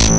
Hi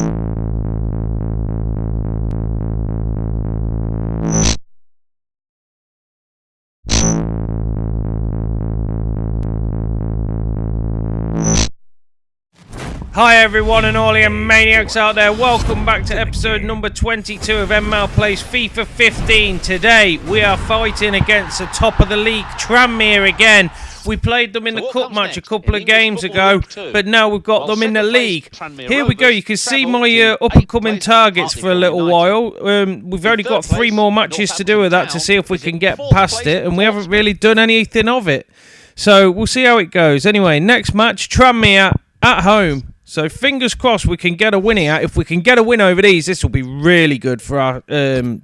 everyone and all you maniacs out there, welcome back to episode number 22 of En-Mao Plays FIFA 15. Today we are fighting against the top of the league, Tranmere again. We played them in the cup match a couple of games ago, but now we've got them in the league. Here we go, you can see my up-and-coming targets for a little while. We've only got 3 more matches to do with that to see if we can get past it, and we haven't really done anything of it. So we'll see how it goes. Anyway, next match, Tranmere at home. So fingers crossed we can get a win here. If we can get a win over these, this will be really good for our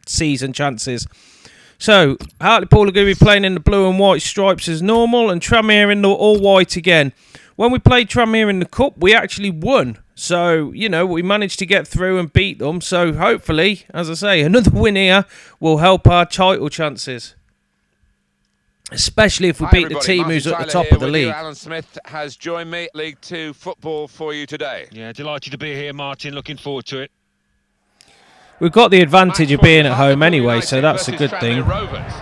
season chances. So Hartlepool are going to be playing in the blue and white stripes as normal, and Tranmere in the all white again. When we played Tranmere in the cup, we actually won. So, you know, we managed to get through and beat them. So hopefully, as I say, another win here will help our title chances. Especially if we beat the team who's at the top of the league. Alan Smith has joined me. League 2 football for you today. Yeah, delighted to be here, Martin. Looking forward to it. We've got the advantage of being at home anyway, so that's a good thing. Rovers.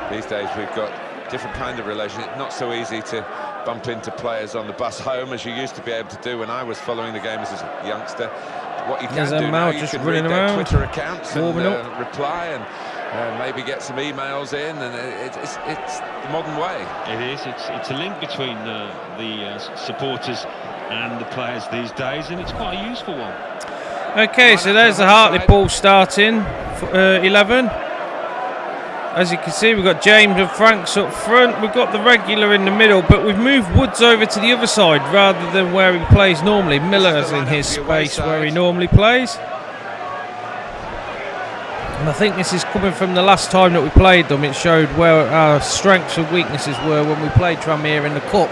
These days we've got different kind of relationship. Not so easy to bump into players on the bus home as you used to be able to do when I was following the game as a youngster. What you can do now, you can read their Twitter accounts and reply and maybe get some emails in, and it's the modern way. It is. It's a link between the supporters and the players these days, and it's quite a useful one. Okay, so there's the Hartlepool starting 11. As you can see, we've got James and Franks up front. We've got the regular in the middle, but we've moved Woods over to the other side rather than where he plays normally. Miller's in his space where he normally plays. And I think this is coming from the last time that we played them. It showed where our strengths and weaknesses were when we played Tranmere in the cup.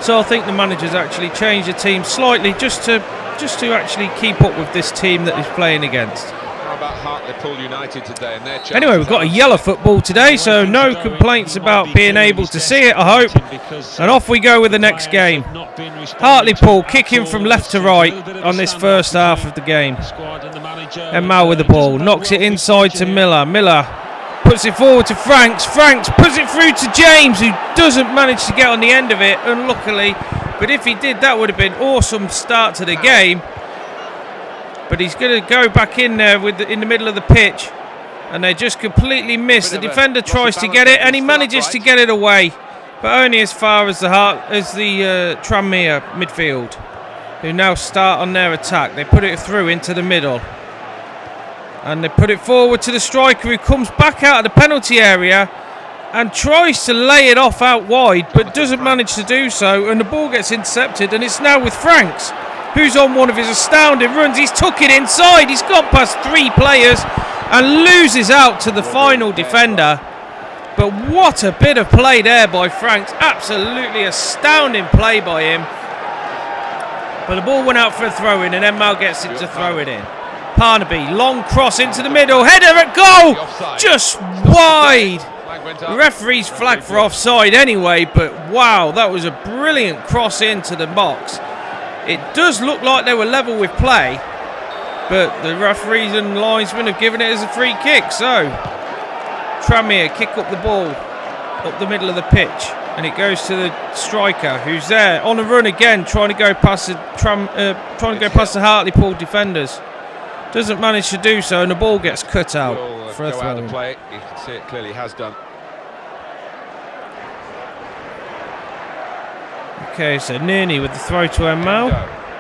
So I think the manager's actually changed the team slightly just to actually keep up with this team that he's playing against. How about Hartlepool United today and their chance? Anyway, we've got a yellow football today, so no complaints about being able to see it, I hope. And off we go with the next game. Hartlepool kicking from left to right on this first half of the game. En-Mao with the ball, knocks it inside to Miller. Miller puts it forward to Franks. Franks puts it through to James, who doesn't manage to get on the end of it, unluckily. But if he did, that would have been an awesome start to the game. But he's going to go back in there in the middle of the pitch, and they just completely miss. The defender tries to get it, and he manages to get it away, but only as far as the Tranmere midfield, who now start on their attack. They put it through into the middle, and they put it forward to the striker, who comes back out of the penalty area and tries to lay it off out wide, but doesn't manage to do so, and the ball gets intercepted, and it's now with Franks, who's on one of his astounding runs. He's took it inside, he's gone past 3 players and loses out to the final defender. But what a bit of play there by Franks, absolutely astounding play by him. But the ball went out for a throw-in, and En-Mao gets it to throw it in. Parnaby, long cross into the middle, header at goal, just wide. The referee's flag for offside anyway, but wow, that was a brilliant cross into the box. It does look like they were level with play, but the referees and linesmen have given it as a free kick. So Tranmere kick up the ball up the middle of the pitch, and it goes to the striker, who's there on the run again, trying to go past the Hartlepool defenders. Doesn't manage to do so, and the ball gets cut out for a throw. You can see it clearly has done. Okay, so Nini with the throw to En-Mao.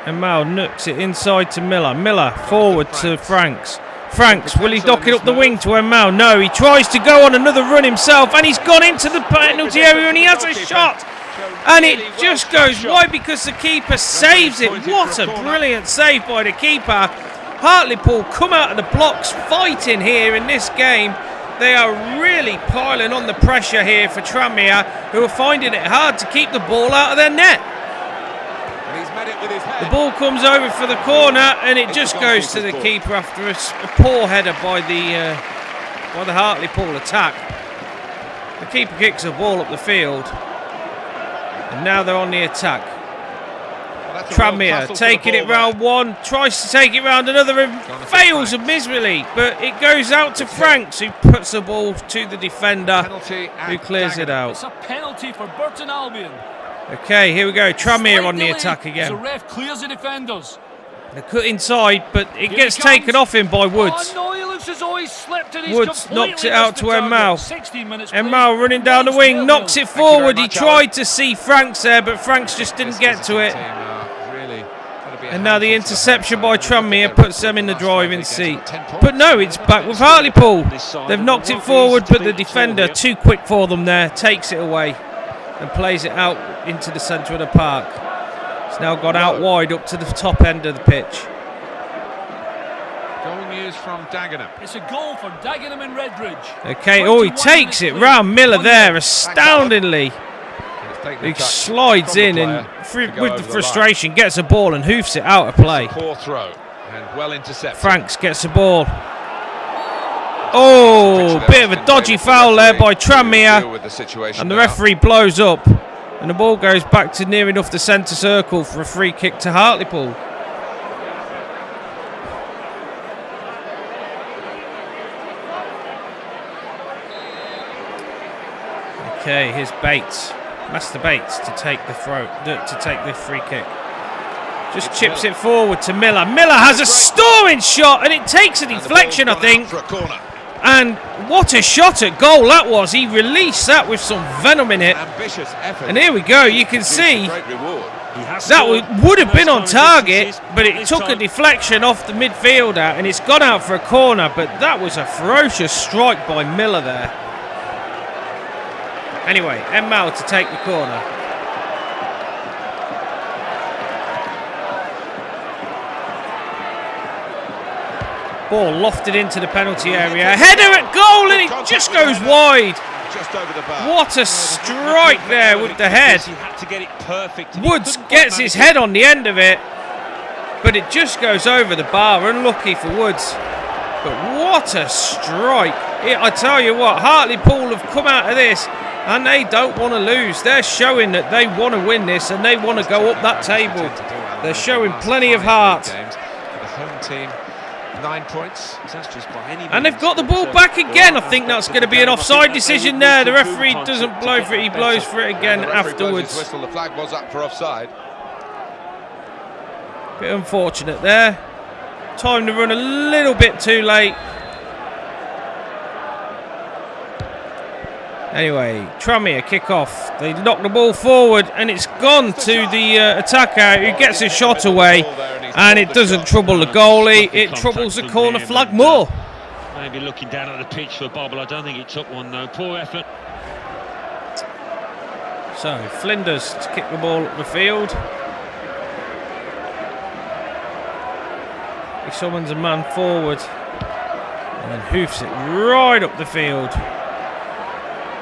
En-Mao nooks it inside to Miller. Miller forward to Franks. Franks, will he dock it up the wing to En-Mao? No, he tries to go on another run himself, and he's gone into the penalty area, and he has a shot. And it just goes wide because the keeper saves it. What a brilliant save by the keeper. Hartlepool come out of the blocks fighting here in this game. They are really piling on the pressure here for Tranmere, who are finding it hard to keep the ball out of their net. The ball comes over for the corner, and it just goes to the keeper after a poor header by the Hartlepool attack. The keeper kicks the ball up the field, and now they're on the attack. Tranmere taking it round one, tries to take it round another and fails miserably, but it goes out to Franks, who puts the ball to the defender, who clears it out. It's a penalty for Burton Albion. Okay, here we go. Tranmere on the attack again. The ref clears the defenders. They're cut inside, but it gets taken off him by Woods. Oh, no, he looks as though he's slipped and he's Woods knocks it out to En-Mao. 16 minutes En-Mao running down the wing, knocks it forward. He tried to see Franks there, but Franks just didn't get to it. And now the interception by Tranmere puts them in the driving seat. But no, it's back with Hartlepool. They've knocked it forward, but the defender, too quick for them there, takes it away and plays it out into the centre of the park. It's now gone out wide up to the top end of the pitch. Goal news from Dagenham. It's a goal for Dagenham and Redbridge. Okay, oh, he takes it round Miller there, astoundingly. He slides in and with the frustration gets a ball and hoofs it out of play. Poor throw and well intercepted. Franks gets the ball. Oh, bit of a dodgy foul there by Tranmere, and the referee blows up, and the ball goes back to near enough the centre circle for a free kick to Hartlepool. Okay, here's Bates, Master Bates, to take the free kick. Just chips it forward to Miller. Miller has a storming shot, and it takes a deflection, I think. And what a shot at goal that was. He released that with some venom in it. And here we go. You can see that would have been on target, but it took a deflection off the midfielder, and it's gone out for a corner. But that was a ferocious strike by Miller there. Anyway, En-Mao to take the corner. Ball lofted into the penalty area. Header at goal, and it just goes wide. What a strike there with the head. Woods gets his head on the end of it, but it just goes over the bar. Unlucky for Woods. But what a strike. I tell you what, Hartlepool have come out of this and they don't want to lose. They're showing that they want to win this and they want to go up that table. They're showing plenty of heart. The home team, 9 points. And they've got the ball back again. I think that's going to be an offside decision there. The referee doesn't blow for it. He blows for it again afterwards. The flag was up for offside. Bit unfortunate there. Time to run a little bit too late. Anyway, Tranmere kick off. They knock the ball forward and it's gone to the attacker, who gets a shot away, and it doesn't trouble the goalie, it troubles the corner flag more. Maybe looking down at the pitch for Bobble. I don't think he took one though. Poor effort. So Flinders to kick the ball up the field. He summons a man forward and then hoofs it right up the field.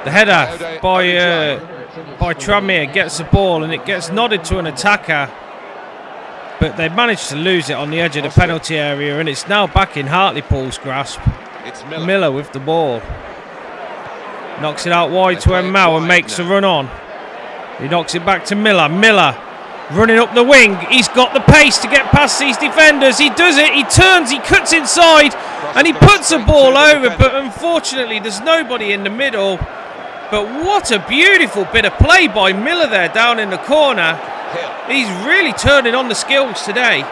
The header by Tranmere gets the ball and it gets nodded to an attacker, but they managed to lose it on the edge of the penalty area, and it's now back in Hartlepool's grasp. It's Miller with the ball. Knocks it out wide to En-Mao and makes a run on. He knocks it back to Miller. Miller running up the wing. He's got the pace to get past these defenders. He does it. He turns. He cuts inside and he puts the ball over. But unfortunately, there's nobody in the middle. But what a beautiful bit of play by Miller there down in the corner. He's really turning on the skills today.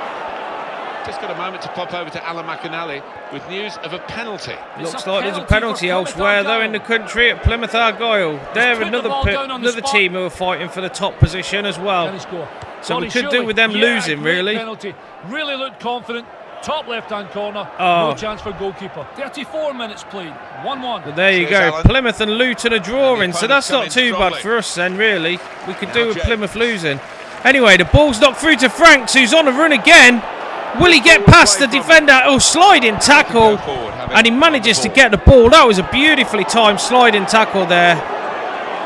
Just got a moment to pop over to Alan McAnally with news of a penalty. Looks like there's a penalty elsewhere though in the country at Plymouth Argyle. They're another team who are fighting for the top position as well. So we could do with them losing, really. Really looked confident. Top left-hand corner. No chance for goalkeeper. 34 minutes played. 1-1. But there you go. Plymouth and Luton are drawing, so that's not too bad for us then, really. We could do with Plymouth losing. Anyway, the ball's knocked through to Franks, who's on a run again. Will he get past the defender? Oh, sliding tackle. And he manages to get the ball. That was a beautifully timed sliding tackle there.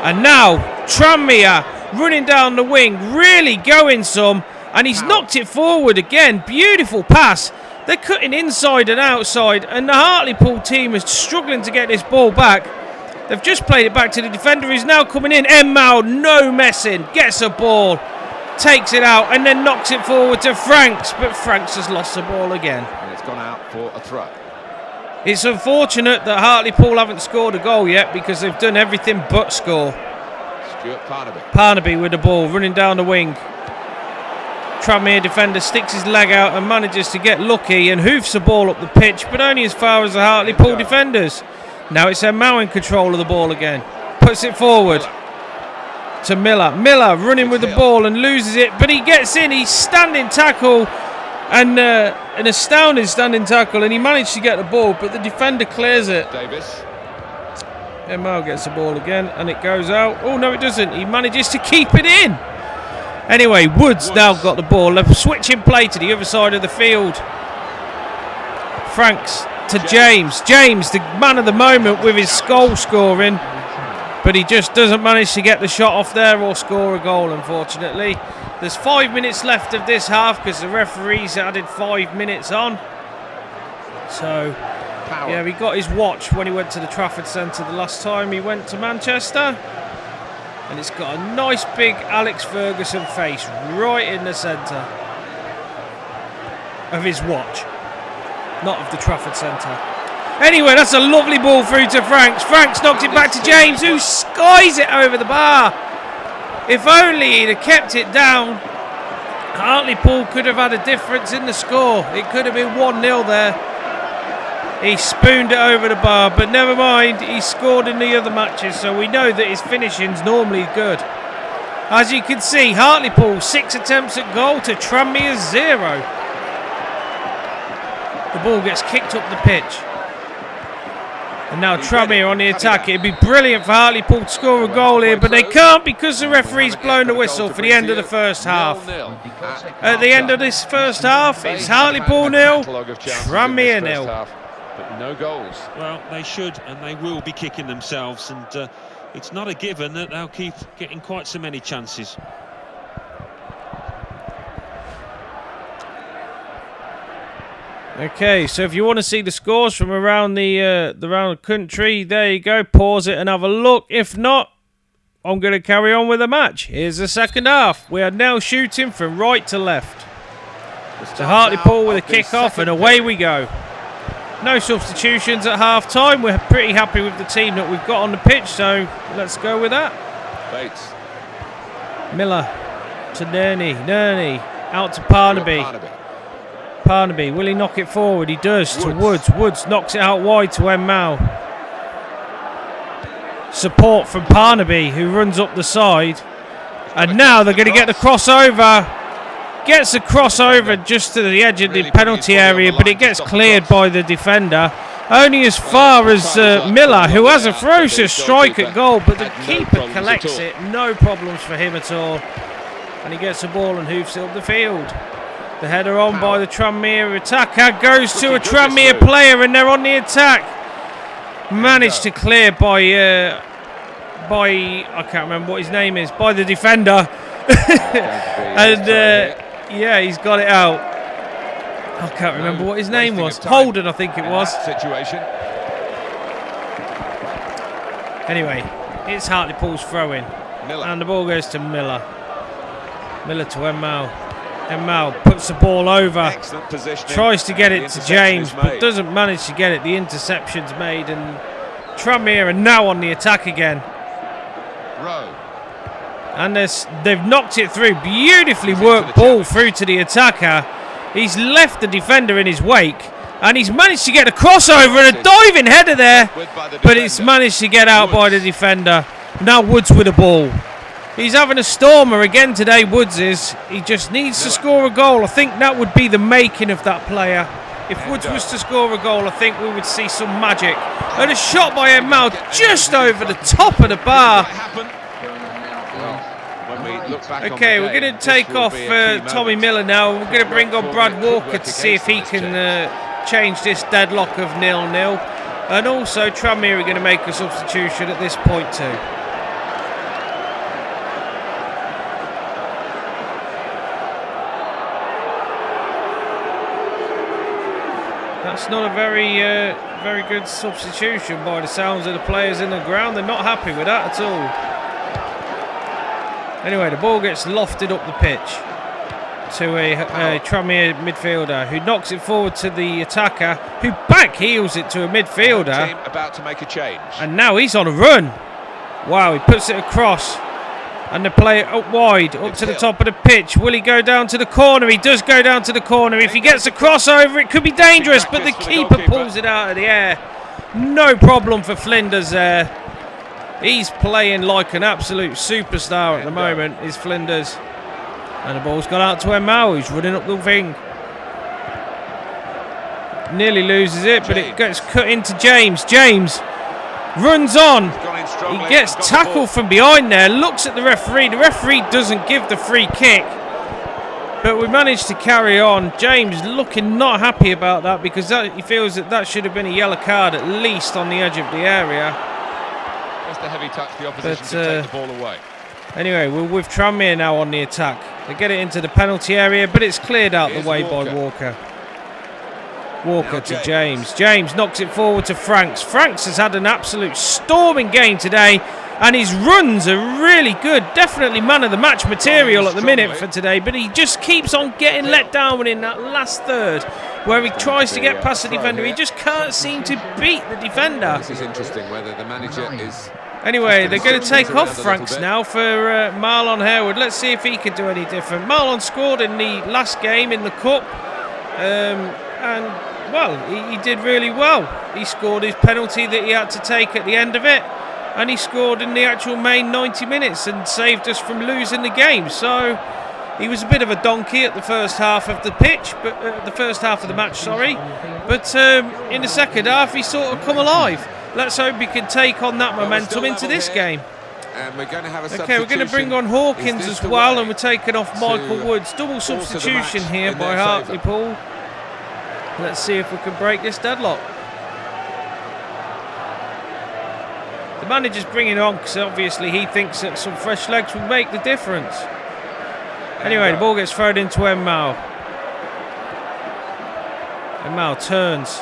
And now, Tranmere running down the wing, really going some. And he's knocked it forward again. Beautiful pass. They're cutting inside and outside, and the Hartlepool team is struggling to get this ball back. They've just played it back to the defender, who's now coming in. En-Mao, no messing, gets a ball. takes it out and then knocks it forward to Franks, but Franks has lost the ball again. And it's gone out for a throw. It's unfortunate that Hartlepool haven't scored a goal yet because they've done everything but score. Stuart Parnaby. Parnaby with the ball, running down the wing. Tranmere defender sticks his leg out and manages to get lucky and hoofs the ball up the pitch, but only as far as the Hartlepool defenders. Now it's En-Mao in control of the ball again. Puts it forward to Miller. Miller running with the ball and loses it, but he gets in. He's standing tackle, and an astounding standing tackle, and he managed to get the ball, but the defender clears it. Davis. En-Mao gets the ball again, and it goes out. Oh, no, it doesn't. He manages to keep it in. Anyway, Woods now got the ball. A switching play to the other side of the field. Franks to James. James, the man of the moment with his goal scoring. But he just doesn't manage to get the shot off there or score a goal, unfortunately. There's 5 minutes left of this half because the referees added 5 minutes on. So, yeah, he got his watch when he went to the Trafford Centre the last time he went to Manchester. And it's got a nice big Alex Ferguson face right in the centre of his watch. Not of the Trafford Centre. Anyway, that's a lovely ball through to Franks. Franks knocks it back to James, who skies it over the bar. If only he'd have kept it down, Hartlepool could have had a difference in the score. It could have been 1-0 there. He spooned it over the bar, but never mind, he scored in the other matches, so we know that his finishing's normally good. As you can see, Hartlepool 6 attempts at goal to Tranmere 0. The ball gets kicked up the pitch. And now Tranmere on the attack. It'd be brilliant for Hartlepool to score a goal here, but they can't because the referee's blown the whistle for the end of the first half. At the end of this first half, it's Hartlepool 0, Tranmere 0. But no goals. Well, they should and they will be kicking themselves, and it's not a given that they'll keep getting quite so many chances. Okay, so if you want to see the scores from around the country, there you go. Pause it and have a look. If not, I'm going to carry on with the match. Here's the second half. We are now shooting from right to left. To Hartlepool with a kick-off, and away we go. No substitutions at half-time. We're pretty happy with the team that we've got on the pitch, so let's go with that. Bates. Miller to Nerney. Out to Parnaby. Parnaby, will he knock it forward? He does. To Woods. Woods knocks it out wide to En-Mao. Support from Parnaby, who runs up the side. And now they're going to get the crossover. Gets the crossover just to the edge of the penalty area, but it gets cleared by the defender. Only as far as Miller, who has a ferocious strike at goal, but the keeper collects it. No problems for him at all. And he gets the ball and hoofs it up the field. The header on by the Tranmere attacker goes to a Tranmere player, and they're on the attack. Managed to clear by I can't remember what his name is, by the defender. And yeah, he's got it out. I can't remember what his name was. Holden, I think it was. Situation. Anyway, it's Hartlepool's throw-in. And the ball goes to Miller. Miller to En-Mao. En-Mao puts the ball over. Tries to get it to James, but doesn't manage to get it. The interception's made, and Tranmere are now on the attack again. And they've knocked it through. Beautifully worked ball through to the attacker. He's left the defender in his wake, and he's managed to get a crossover and a diving header there, but it's managed to get out by the defender. Now Woods with the ball. He's having a stormer again today, Woods is. He just needs to score a goal. I think that would be the making of that player. If Woods was to score a goal, I think we would see some magic. And a shot by En-Mao just over the top of the bar. Okay, we're going to take off Tommy Miller now. We're going to bring on Brad Walker to see if he can change this deadlock of 0-0. And also, Tranmere are going to make a substitution at this point too. That's not a very good substitution by the sounds of the players in the ground. They're not happy with that at all. Anyway, the ball gets lofted up the pitch to a Tranmere midfielder who knocks it forward to the attacker, who backheels it to a midfielder. Team about to make a change. And now he's on a run. Wow, he puts it across. And they play it up wide, up to the top of the pitch. Will he go down to the corner? He does go down to the corner. If he gets a crossover, it could be dangerous, but the keeper pulls it out of the air. No problem for Flinders there. He's playing like an absolute superstar at the moment, is Flinders. And the ball's gone out to En-Mao, who's running up the wing. Nearly loses it, but it gets cut into James. James runs on. He gets tackled from behind there, looks at the referee. The referee doesn't give the free kick. But we managed to carry on. James looking not happy about that because he feels that should have been a yellow card at least on the edge of the area. That's the heavy touch the opposition to take the ball away. Anyway, we're with Tranmere now on the attack. They get it into the penalty area, but it's cleared out the way by Walker. Walker to James. James knocks it forward to Franks. Franks has had an absolute storming game today, and his runs are really good. Definitely man of the match material at the minute for today, but he just keeps on getting let down within that last third where he tries to get past the defender. He just can't seem to beat the defender. This is interesting whether the manager is... Anyway, they're going to take off Franks now for Marlon Harewood. Let's see if he can do any different. Marlon scored in the last game in the Cup. And, well, he did really well. He scored his penalty that he had to take at the end of it. And he scored in the actual main 90 minutes and saved us from losing the game. So he was a bit of a donkey at the first half of the pitch, but the first half of the match, sorry. But in the second half, he sort of come alive. Let's hope he can take on that momentum into this game. And we're going to have a okay, we're going to bring on Hawkins as well, and we're taking off Michael Woods. Double substitution here by Hartlepool. Let's see if we can break this deadlock. The manager's bringing on because obviously he thinks that some fresh legs will make the difference. Anyway, the ball gets thrown into En-Mao. En-Mao turns.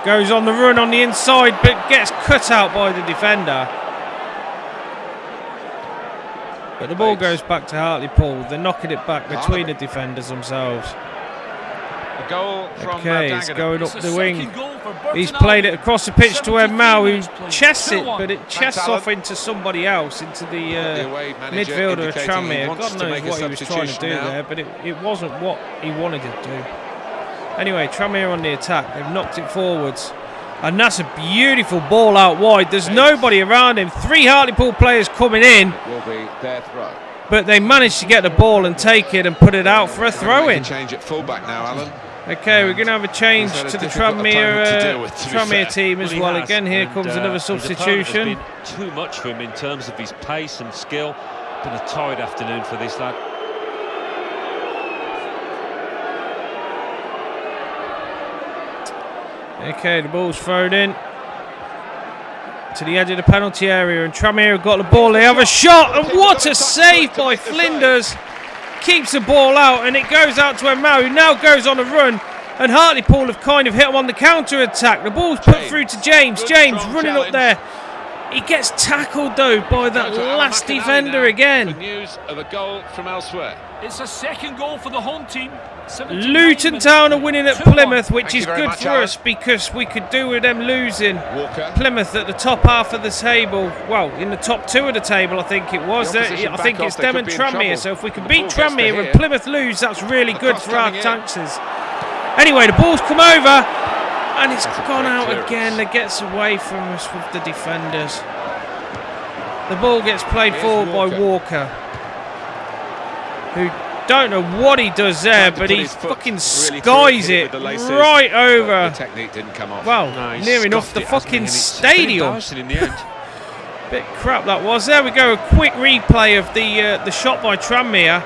Goes on the run on the inside, but gets cut out by the defender. But the ball goes back to Hartlepool. They're knocking it back between the defenders themselves. Okay, it's going up the wing. He's played it across the pitch to En-Mao, who chests it, but it chests off into somebody else, into the midfielder of Tranmere. God knows what he was trying to do there, but it wasn't what he wanted to do. Anyway, Tranmere on the attack. They've knocked it forwards. And that's a beautiful ball out wide. There's nobody around him. 3 Hartlepool players coming in. Will be their throw. But they managed to get the ball and take it and put it out for a throw-in. Change at fullback now, Alan. Okay, we're going to have a change to the Tranmere team as well. Again, here comes another substitution. Been too much for him in terms of his pace and skill. Been a tired afternoon for this lad. Okay, the ball's thrown in to the edge of the penalty area, and Tranmere have got the ball. They have a shot, and what a save by Flinders. Keeps the ball out, and it goes out to En-Mao, who now goes on a run, and Hartlepool have kind of hit him on the counter-attack. The ball's put through to James. James running up there. He gets tackled, though, by that last defender again. News of a goal from elsewhere. It's a second goal for the home team. Luton Town are winning at Plymouth, which is good for us because we could do with them losing. Plymouth at the top half of the table. Well, in the top 2 of the table, I think it was. I think it's them and Tranmere. So if we can beat Tranmere and Plymouth lose, that's really good for our chances. Anyway, the ball's come over and it's gone out again. It gets away from us with the defenders. The ball gets played forward by Walker, who don't know what he does there, but he fucking skies it right over. The technique didn't come off. Well, near enough the fucking stadium. Bit crap that was. There we go, a quick replay of the shot by Tranmere.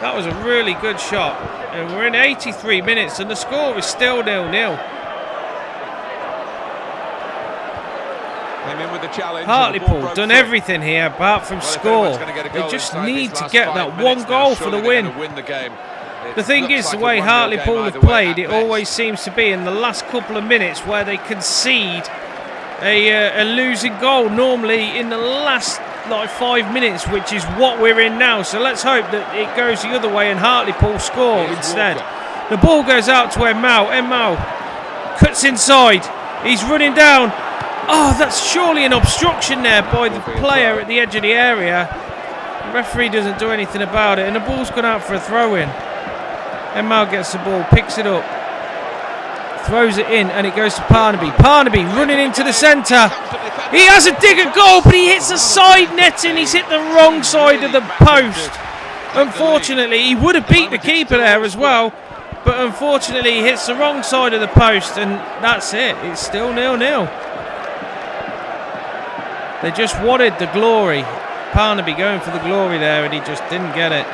That was a really good shot. And we're in 83 minutes and the score is still 0-0. Hartlepool done everything here apart from score. They just need to get that one goal for the win. The thing is, the way Hartlepool have played, it always seems to be in the last couple of minutes where they concede a losing goal. Normally in the last like 5 minutes, which is what we're in now. So let's hope that it goes the other way and Hartlepool score instead. The ball goes out to En-Mao. En-Mao cuts inside. He's running down. Oh, that's surely an obstruction there by the player at the edge of the area. The referee doesn't do anything about it, and the ball's gone out for a throw-in. En-Mao gets the ball, picks it up, throws it in, and it goes to Parnaby. Parnaby running into the centre. He has a dig at goal, but he hits the side netting. He's hit the wrong side of the post. Unfortunately, he would have beat the keeper there as well, but unfortunately he hits the wrong side of the post, and that's it. It's still 0-0. They just wanted the glory. Parnaby going for the glory there, and he just didn't get it.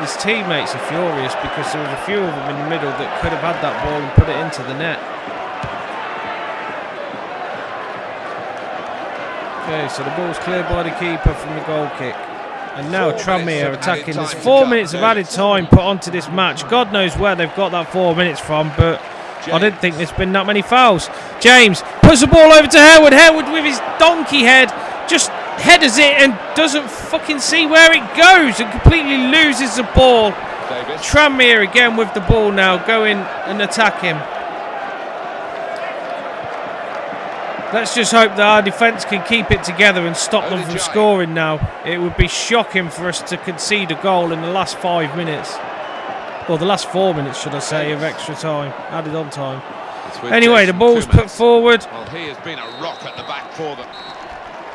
His teammates are furious because there was a few of them in the middle that could have had that ball and put it into the net. Okay, so the ball's cleared by the keeper from the goal kick. And now Tranmere attacking. There's 4 minutes of added time put onto this match. God knows where they've got that 4 minutes from, but I didn't think there's been that many fouls. James puts the ball over to Harewood. Harewood with his donkey head just headers it and doesn't fucking see where it goes and completely loses the ball. Tranmere again with the ball now, going and attack him. Let's just hope that our defence can keep it together and stop them from scoring now. It would be shocking for us to concede a goal in the last 5 minutes. Or the last 4 minutes, should I say, of extra time, added on time. Anyway, the ball's put forward. Well, he has been a rock at the back for them.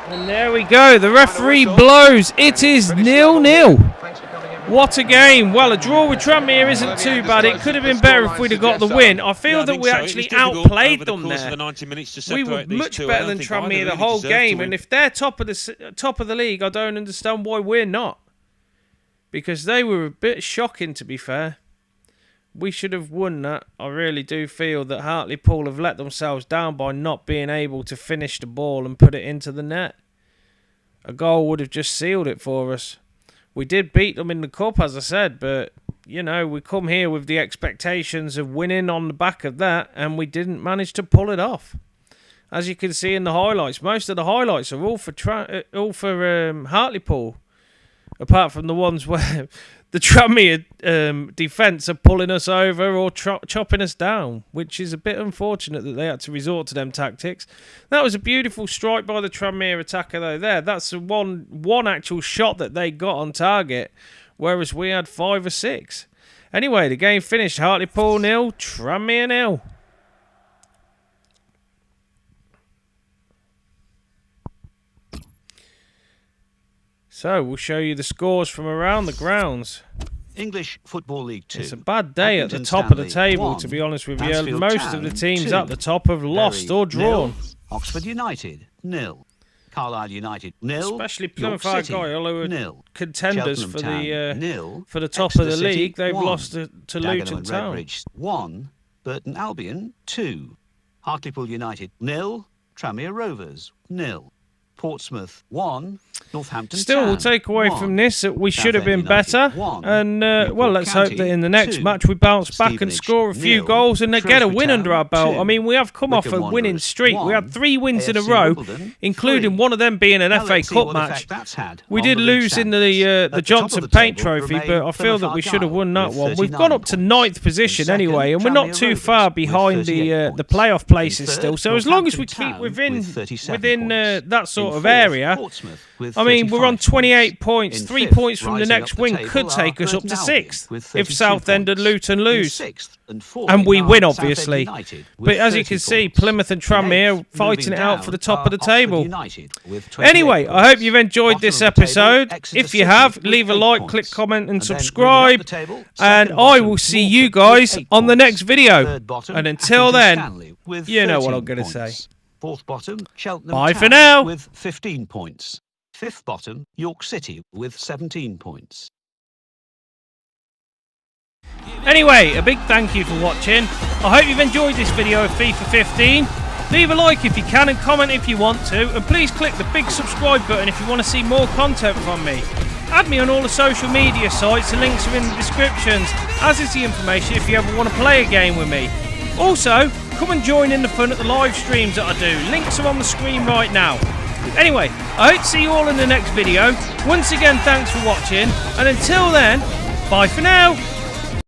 And there we go. The referee blows. It is 0-0. What a game. Well, a draw with Tranmere isn't too bad. It could have been better if we'd have got the win. I feel that we actually outplayed them there. We were much better than Tranmere the whole game. And if they're top of the league, I don't understand why we're not. Because they were a bit shocking, to be fair. We should have won that. I really do feel that Hartlepool have let themselves down by not being able to finish the ball and put it into the net. A goal would have just sealed it for us. We did beat them in the cup, as I said, but, you know, we come here with the expectations of winning on the back of that, and we didn't manage to pull it off. As you can see in the highlights, most of the highlights are all for Hartlepool, apart from the ones where the Tranmere defence are pulling us over or chopping us down, which is a bit unfortunate that they had to resort to them tactics. That was a beautiful strike by the Tranmere attacker, though. That's the one actual shot that they got on target, whereas we had 5 or 6. Anyway, the game finished. Hartlepool 0, Tranmere 0. So, we'll show you the scores from around the grounds. English Football League 2. It's a bad day at the top of the table, to be honest with you. Most of the teams at the top have lost or drawn. Oxford United, 0. Carlisle United, 0. Especially Plymouth Argyle, who are contenders for the top of the league. They've lost to Luton Town. Redbridge, 1. Burton Albion, 2. Hartlepool United, 0. Tranmere Rovers, 0. Portsmouth 1, Northampton. Still, we'll take away from this that we should have been better. And, well, let's hope that in the next match we bounce back and score a few goals and get a win under our belt. I mean, we have come off a winning streak. We had 3 wins in a row, including one of them being an FA Cup match. We did lose in the Johnson Paint Trophy, but I feel that we should have won that one. We've gone up to 9th position anyway, and we're not too far behind the playoff places still. So as long as we keep within that sort of area, I mean, we're on 28 points. 3 points from the next win could take us up to 6th if Southend and Luton lose. And we win, obviously. But as you can see, Plymouth and Tranmere are fighting it out for the top of the table. Anyway, I hope you've enjoyed this episode. If you have, leave a like, click, comment and subscribe. And I will see you guys on the next video. And until then, you know what I'm going to say. 4th bottom, Cheltenham Bye Town for now. with 15 points. 5th bottom, York City with 17 points. Anyway, a big thank you for watching. I hope you've enjoyed this video of FIFA 15. Leave a like if you can and comment if you want to. And please click the big subscribe button if you want to see more content from me. Add me on all the social media sites, the links are in the descriptions, as is the information if you ever want to play a game with me. Also, come and join in the fun at the live streams that I do. Links are on the screen right now. Anyway, I hope to see you all in the next video. Once again, thanks for watching, and until then, bye for now.